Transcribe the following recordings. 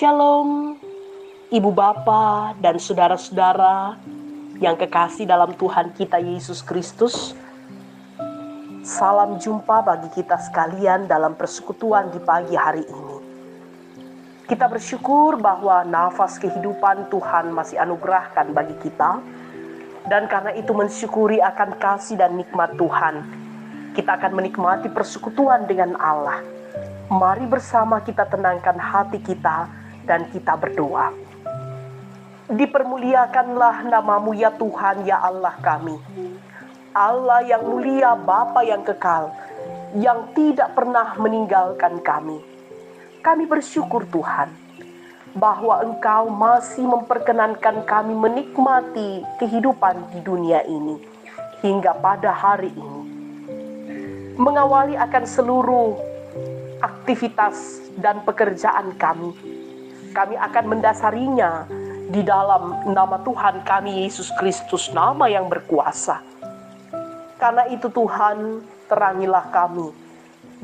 Shalom, Ibu Bapa dan saudara-saudara yang kekasih dalam Tuhan kita Yesus Kristus. Salam jumpa bagi kita sekalian dalam persekutuan di pagi hari ini. Kita bersyukur bahwa nafas kehidupan Tuhan masih anugerahkan bagi kita. Dan karena itu mensyukuri akan kasih dan nikmat Tuhan, kita akan menikmati persekutuan dengan Allah. Mari bersama kita tenangkan hati kita dan kita berdoa. Dipermuliakanlah namamu ya Tuhan, ya Allah kami. Allah yang mulia, Bapa yang kekal, yang tidak pernah meninggalkan kami. Kami bersyukur Tuhan, bahwa Engkau masih memperkenankan kami menikmati kehidupan di dunia ini, hingga pada hari ini. Mengawali akan seluruh aktivitas dan pekerjaan kami akan mendasarinya di dalam nama Tuhan kami Yesus Kristus, nama yang berkuasa. Karena itu Tuhan, terangilah kami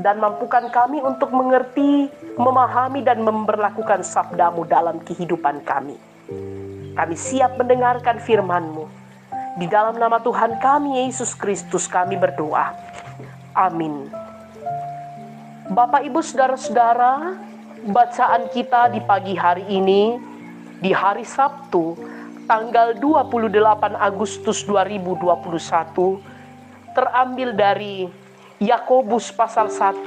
dan mampukan kami untuk mengerti, memahami dan memberlakukan sabda-Mu dalam kehidupan kami. Kami siap mendengarkan firman-Mu. Di dalam nama Tuhan kami Yesus Kristus kami berdoa. Amin. Bapak, Ibu, saudara-saudara, bacaan kita di pagi hari ini, di hari Sabtu, tanggal 28 Agustus 2021, terambil dari Yakobus pasal 1,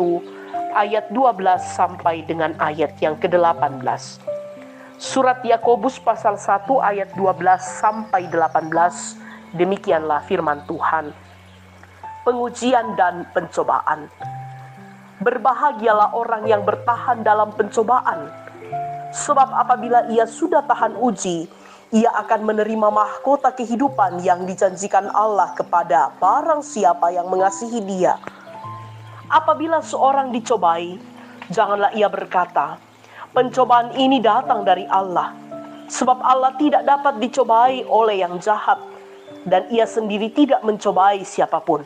ayat 12 sampai dengan ayat yang ke-18. Surat Yakobus pasal 1, ayat 12 sampai 18, demikianlah firman Tuhan. Pengujian dan pencobaan. Berbahagialah orang yang bertahan dalam pencobaan, sebab apabila ia sudah tahan uji, ia akan menerima mahkota kehidupan yang dijanjikan Allah kepada barang siapa yang mengasihi Dia. Apabila seorang dicobai, janganlah ia berkata, pencobaan ini datang dari Allah, sebab Allah tidak dapat dicobai oleh yang jahat, dan ia sendiri tidak mencobai siapapun.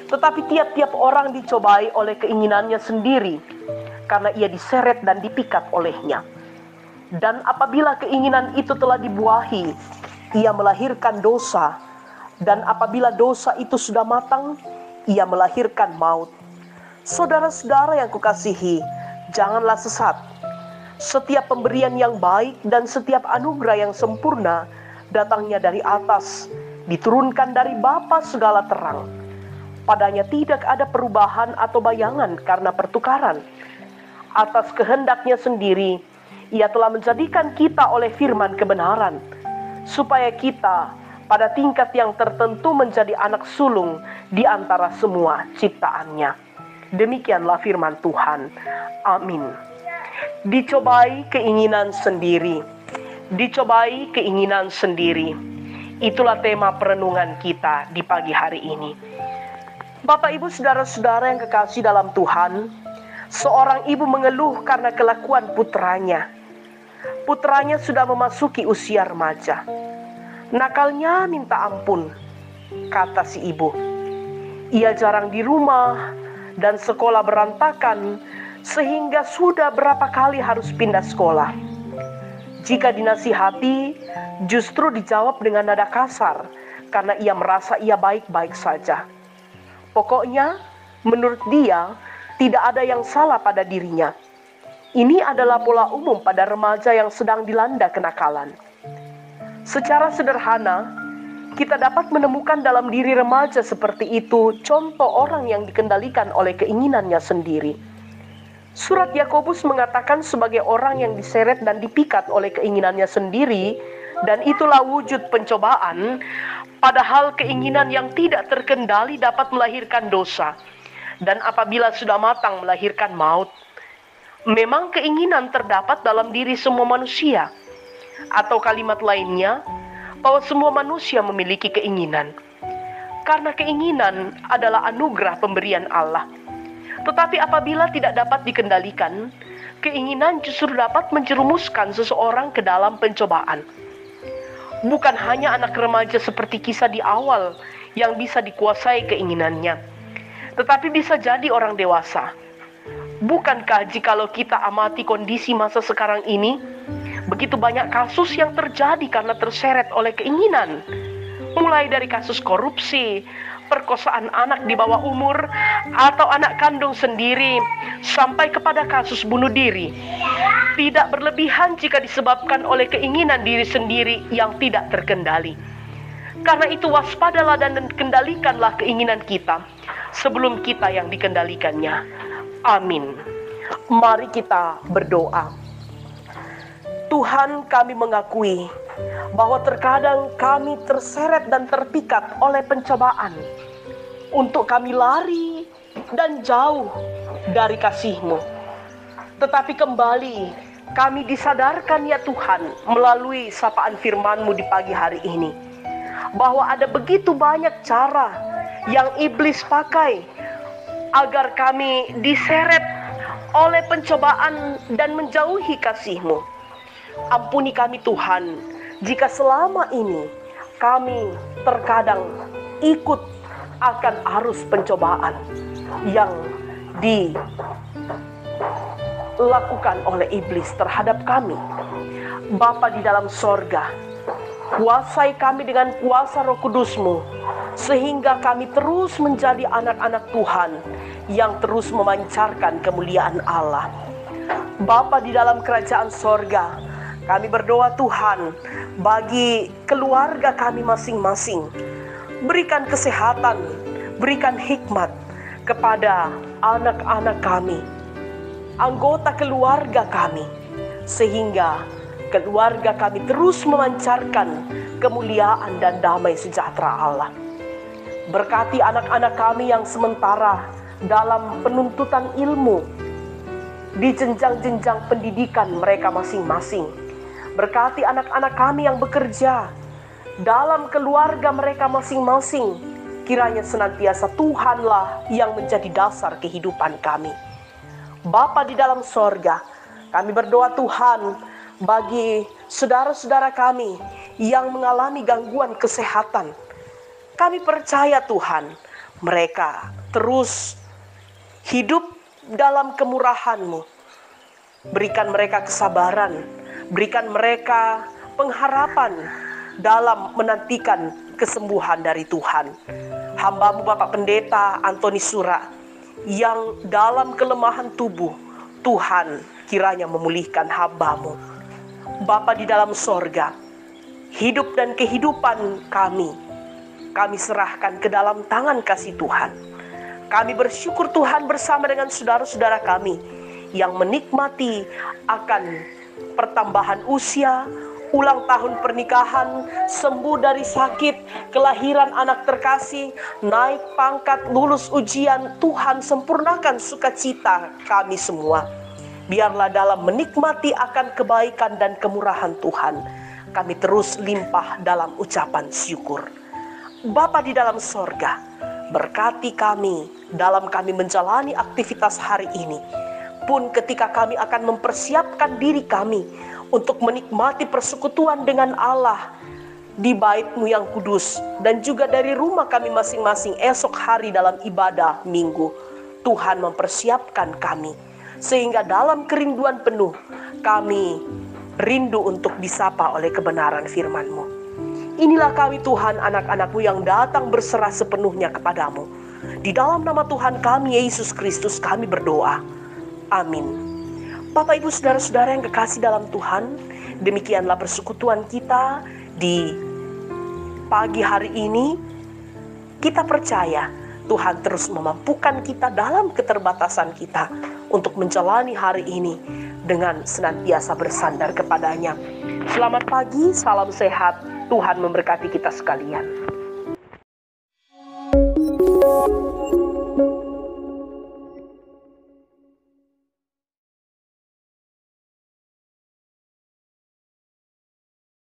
Tetapi tiap-tiap orang dicobai oleh keinginannya sendiri, karena ia diseret dan dipikat olehnya. Dan apabila keinginan itu telah dibuahi, ia melahirkan dosa. Dan apabila dosa itu sudah matang, ia melahirkan maut. Saudara-saudara yang kukasihi, janganlah sesat. Setiap pemberian yang baik dan setiap anugerah yang sempurna datangnya dari atas, diturunkan dari Bapa segala terang. Padanya tidak ada perubahan atau bayangan karena pertukaran. Atas kehendaknya sendiri, Ia telah menjadikan kita oleh firman kebenaran, supaya kita pada tingkat yang tertentu menjadi anak sulung di antara semua ciptaannya. Demikianlah firman Tuhan. Amin. Dicobai keinginan sendiri. Dicobai keinginan sendiri. Itulah tema perenungan kita di pagi hari ini. Bapak, Ibu, saudara-saudara yang kekasih dalam Tuhan, seorang ibu mengeluh karena kelakuan putranya. Putranya sudah memasuki usia remaja. Nakalnya minta ampun, kata si ibu. Ia jarang di rumah dan sekolah berantakan, sehingga sudah berapa kali harus pindah sekolah. Jika dinasihati, justru dijawab dengan nada kasar, karena ia merasa ia baik-baik saja. Pokoknya, menurut dia, tidak ada yang salah pada dirinya. Ini adalah pola umum pada remaja yang sedang dilanda kenakalan. Secara sederhana, kita dapat menemukan dalam diri remaja seperti itu contoh orang yang dikendalikan oleh keinginannya sendiri. Surat Yakobus mengatakan sebagai orang yang diseret dan dipikat oleh keinginannya sendiri, dan itulah wujud pencobaan. Padahal keinginan yang tidak terkendali dapat melahirkan dosa, dan apabila sudah matang melahirkan maut. Memang keinginan terdapat dalam diri semua manusia, atau kalimat lainnya, bahwa semua manusia memiliki keinginan. Karena keinginan adalah anugerah pemberian Allah. Tetapi apabila tidak dapat dikendalikan, keinginan justru dapat menjerumuskan seseorang ke dalam pencobaan. Bukan hanya anak remaja seperti kisah di awal yang bisa dikuasai keinginannya, tetapi bisa jadi orang dewasa. Bukankah jikalau kita amati kondisi masa sekarang ini, begitu banyak kasus yang terjadi karena terseret oleh keinginan. Mulai dari kasus korupsi, perkosaan anak di bawah umur, atau anak kandung sendiri, sampai kepada kasus bunuh diri. Tidak berlebihan jika disebabkan oleh keinginan diri sendiri yang tidak terkendali. Karena itu waspadalah dan kendalikanlah keinginan kita sebelum kita yang dikendalikannya. Amin. Mari kita berdoa. Tuhan, kami mengakui bahwa terkadang kami terseret dan terpikat oleh pencobaan untuk kami lari dan jauh dari kasih-Mu. Tetapi kembali kami disadarkan ya Tuhan melalui sapaan firman-Mu di pagi hari ini, bahwa ada begitu banyak cara yang iblis pakai agar kami diseret oleh pencobaan dan menjauhi kasih-Mu. Ampuni kami Tuhan, jika selama ini kami terkadang ikut akan arus pencobaan yang dilakukan oleh iblis terhadap kami. Bapa di dalam sorga, kuasai kami dengan kuasa Roh Kudus-Mu, sehingga kami terus menjadi anak-anak Tuhan yang terus memancarkan kemuliaan Allah. Bapa di dalam kerajaan sorga, kami berdoa Tuhan bagi keluarga kami masing-masing. Berikan kesehatan, berikan hikmat kepada anak-anak kami, anggota keluarga kami, sehingga keluarga kami terus memancarkan kemuliaan dan damai sejahtera Allah. Berkati anak-anak kami yang sementara dalam penuntutan ilmu di jenjang-jenjang pendidikan mereka masing-masing. Berkati anak-anak kami yang bekerja dalam keluarga mereka masing-masing. Kiranya senantiasa Tuhanlah yang menjadi dasar kehidupan kami. Bapa di dalam sorga, kami berdoa Tuhan bagi saudara-saudara kami yang mengalami gangguan kesehatan. Kami percaya Tuhan, mereka terus hidup dalam kemurahan-Mu. Berikan mereka kesabaran, berikan mereka pengharapan dalam menantikan kesembuhan dari Tuhan. Hamba-Mu Bapak Pendeta Antoni Sura yang dalam kelemahan tubuh, Tuhan kiranya memulihkan hamba-Mu. Bapa di dalam sorga, hidup dan kehidupan kami serahkan ke dalam tangan kasih Tuhan. Kami bersyukur Tuhan bersama dengan saudara-saudara kami yang menikmati akan pertambahan usia, ulang tahun pernikahan, sembuh dari sakit, kelahiran anak terkasih, naik pangkat, lulus ujian. Tuhan sempurnakan sukacita kami semua. Biarlah dalam menikmati akan kebaikan dan kemurahan Tuhan, kami terus limpah dalam ucapan syukur. Bapa di dalam sorga, berkati kami dalam kami menjalani aktivitas hari ini. Pun ketika kami akan mempersiapkan diri kami untuk menikmati persekutuan dengan Allah di bait-Mu yang kudus, dan juga dari rumah kami masing-masing esok hari dalam ibadah minggu, Tuhan mempersiapkan kami, sehingga dalam kerinduan penuh kami rindu untuk disapa oleh kebenaran firman-Mu. Inilah kami Tuhan, anak-anak-Mu yang datang berserah sepenuhnya kepadamu. Di dalam nama Tuhan kami Yesus Kristus kami berdoa. Amin. Bapak Ibu saudara-saudara yang kekasih dalam Tuhan, demikianlah persekutuan kita di pagi hari ini. Kita percaya Tuhan terus memampukan kita dalam keterbatasan kita untuk menjalani hari ini dengan senantiasa bersandar kepadanya. Selamat pagi, salam sehat, Tuhan memberkati kita sekalian.